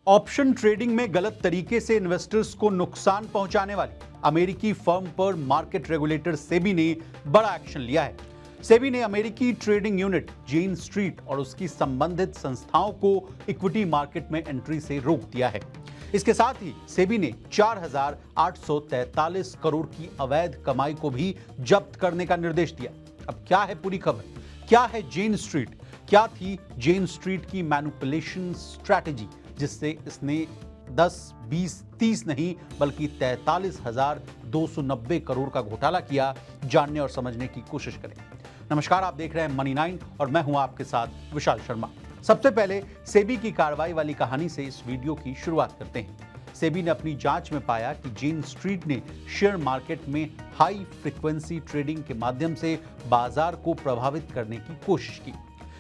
Option trading में गलत तरीके से इन्वेस्टर्स को नुकसान पहुंचाने वाली अमेरिकी फर्म पर मार्केट रेगुलेटर सेबी ने बड़ा एक्शन लिया है। सेबी ने अमेरिकी ट्रेडिंग यूनिट जेन स्ट्रीट और उसकी संबंधित संस्थाओं को इक्विटी मार्केट में एंट्री से रोक दिया है। इसके साथ ही सेबी ने 4,843 करोड़ की अवैध कमाई को भी जब्त करने का निर्देश दिया। अब क्या है पूरी खबर? क्या है जेन स्ट्रीट? क्या थी जेन स्ट्रीट की मैनिपुलेशन स्ट्रैटेजी जिससे इसने 10, 20, 30 नहीं बल्कि 43,290 करोड़ का घोटाला किया? जानने और समझने की कोशिश करें। नमस्कार, आप देख रहे हैं मनी 9 और मैं हूं आपके साथ विशाल शर्मा। सबसे पहले सेबी की कार्रवाई वाली कहानी से इस वीडियो की शुरुआत करते हैं। सेबी ने अपनी जांच में पाया कि जेन स्ट्रीट ने शेयर मार्केट में हाई फ्रीक्वेंसी ट्रेडिंग के माध्यम से बाजार को प्रभावित करने की कोशिश की।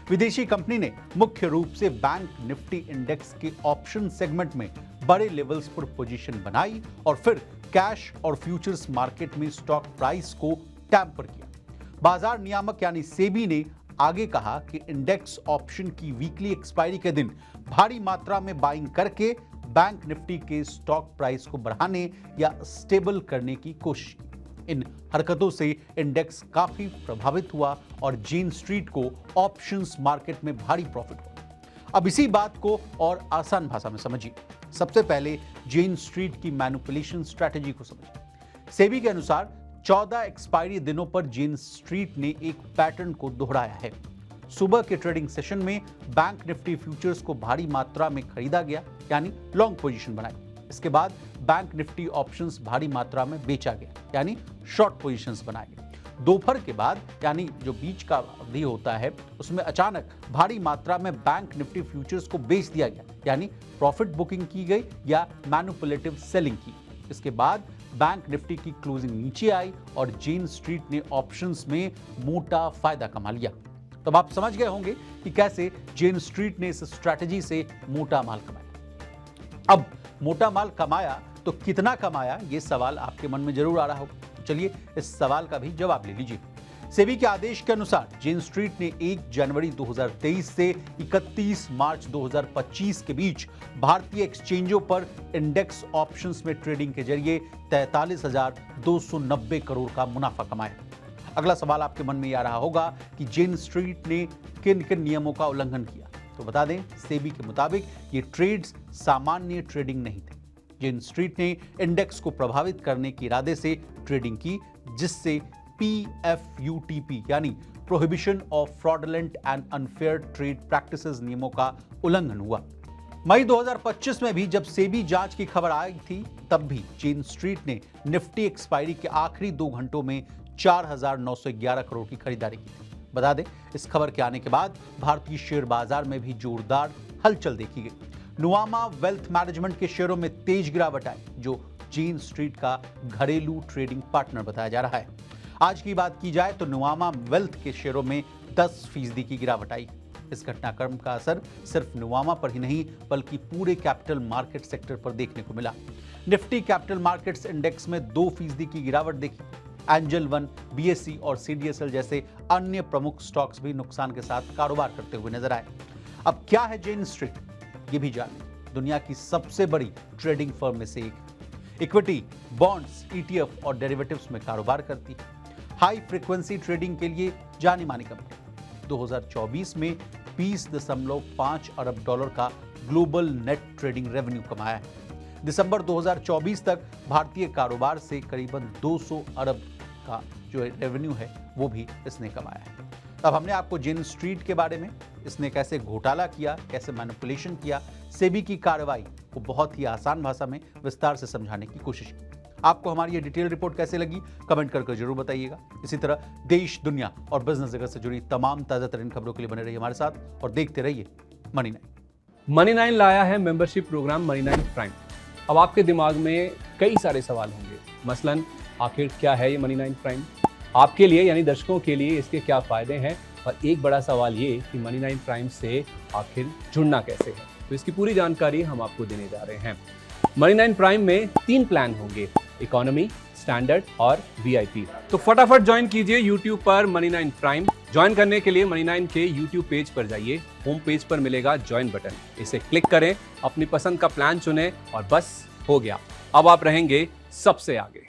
विदेशी कंपनी ने मुख्य रूप से बैंक निफ्टी इंडेक्स के ऑप्शन सेगमेंट में बड़े लेवल्स पर पोजीशन बनाई और फिर कैश और फ्यूचर्स मार्केट में स्टॉक प्राइस को टैंपर किया। बाजार नियामक यानी सेबी ने आगे कहा कि इंडेक्स ऑप्शन की वीकली एक्सपायरी के दिन भारी मात्रा में बाइंग करके बैंक निफ्टी के स्टॉक प्राइस को बढ़ाने या स्टेबल करने की कोशिश की। इन हरकतों से इंडेक्स काफी प्रभावित हुआ और जेन स्ट्रीट को ऑप्शंस मार्केट में भारी प्रॉफिट हुआ। अब इसी बात को और आसान भाषा में समझिए। सबसे पहले जेन स्ट्रीट की मैनिपुलेशन स्ट्रैटेजी को समझिए। सेबी के अनुसार 14 एक्सपायरी दिनों पर जेन स्ट्रीट ने एक पैटर्न को दोहराया है। सुबह के ट्रेडिंग सेशन में बैंक निफ्टी फ्यूचर्स को भारी मात्रा में खरीदा गया यानी लॉन्ग पोजीशन बनाई। इसके बाद बैंक निफ्टी ऑप्शंस भारी मात्रा में बेचा गया यानी शॉर्ट पोजीशंस बनाए गए। दोपहर के बाद यानी जो बीच का अवधि होता है उसमें अचानक भारी मात्रा में बैंक निफ्टी फ्यूचर्स को बेच दिया गया यानी प्रॉफिट बुकिंग की गई या मैनिपुलेटिव सेलिंग की। इसके बाद बैंक निफ्टी की क्लोजिंग नीचे आई और जेन स्ट्रीट ने ऑप्शंस में मोटा फायदा कमा लिया। तो आप समझ गए होंगे कि कैसे जेन स्ट्रीट ने इस स्ट्रैटेजी से मोटा माल कमाया। अब मोटा माल कमाया तो कितना कमाया, यह सवाल आपके मन में जरूर आ रहा होगा। चलिए इस सवाल का भी जवाब ले लीजिए। सेबी के आदेश के अनुसार जेन स्ट्रीट ने 1 जनवरी 2023 से 31 मार्च 2025 के बीच भारतीय एक्सचेंजों पर इंडेक्स ऑप्शंस में ट्रेडिंग के जरिए 43,290 करोड़ का मुनाफा कमाया। अगला सवाल आपके मन में यह आ रहा होगा कि जेन स्ट्रीट ने किन किन नियमों का उल्लंघन किया। तो बता दें, सेबी के मुताबिक ये ट्रेड्स सामान्य ट्रेडिंग नहीं थे। जेन स्ट्रीट ने इंडेक्स को प्रभावित करने के इरादे से ट्रेडिंग की जिससे PFUTP यानी prohibition of fraudulent and unfair trade practices नियमों का उल्लंघन हुआ। मई 2025 में भी जब सेबी जांच की खबर आई थी तब भी जेन स्ट्रीट ने निफ्टी एक्सपायरी के आखिरी 2 घंटों में 4,911 करोड़ की खरीदारी की थी। बता दें, इस खबर के आने के बाद भारतीय शेयर बाजार में भी जोरदार हलचल देखी गई। नुवामा वेल्थ मैनेजमेंट के शेयरों में तेज गिरावट आई जो जेन स्ट्रीट का घरेलू ट्रेडिंग पार्टनर बताया जा रहा है। आज की बात की जाए तो नुवामा वेल्थ के शेयरों में 10% की गिरावट आई। इस घटनाक्रम का असर सिर्फ नुवामा पर ही नहीं बल्कि पूरे कैपिटल मार्केट सेक्टर पर देखने को मिला। निफ्टी कैपिटल मार्केट्स इंडेक्स में 2% की गिरावट देखी। एंजल वन, BSE और CDSL जैसे अन्य प्रमुख स्टॉक्स भी नुकसान के साथ कारोबार करते हुए नजर आए। अब क्या है जेन स्ट्रीट, ये भी जानें। दुनिया की सबसे बड़ी ट्रेडिंग फर्म में से एक इक्विटी, बॉन्ड्स, ETF और डेरिवेटिव्स में कारोबार करती है। हाई फ्रीक्वेंसी ट्रेडिंग के लिए जानी मानी कंपनी 2024 में 20.5 अरब डॉलर का ग्लोबल नेट ट्रेडिंग रेवेन्यू कमाया है। दिसंबर 2024 तक भारतीय कारोबार से करीबन 200 अरब का जो रेवेन्यू है वो भी इसने कमाया है। अब हमने आपको जेन स्ट्रीट के बारे में, इसने कैसे घोटाला किया, कैसे मैनिपुलेशन किया, सेबी की कार्रवाई को बहुत ही आसान भाषा में विस्तार से समझाने की कोशिश की। आपको हमारी ये डिटेल रिपोर्ट कैसे लगी कमेंट करके जरूर बताइएगा। इसी तरह देश, दुनिया और बिजनेस जगत से जुड़ी तमाम ताजा तरीन खबरों के लिए बने रहिए हमारे साथ और देखते रहिए मनी 9। मनी 9 लाया है मेंबरशिप प्रोग्राम मनी 9 प्राइम। अब आपके दिमाग में कई सारे सवाल होंगे, मसलन आखिर क्या है ये मनी 9 प्राइम, आपके लिए यानी दर्शकों के लिए इसके क्या फायदे हैं, और एक बड़ा सवाल ये कि मनी 9 प्राइम से आखिर जुड़ना कैसे है। तो इसकी पूरी जानकारी हम आपको देने जा रहे हैं। मनी 9 प्राइम में 3 प्लान होंगे, इकोनॉमी, स्टैंडर्ड और वीआईपी। तो फटाफट ज्वाइन कीजिए YouTube पर मनी 9 प्राइम। ज्वाइन करने के लिए मनी 9 के YouTube पेज पर जाइए। होम पेज पर मिलेगा ज्वाइन बटन, इसे क्लिक करें, अपनी पसंद का प्लान चुनें और बस हो गया। अब आप रहेंगे सबसे आगे।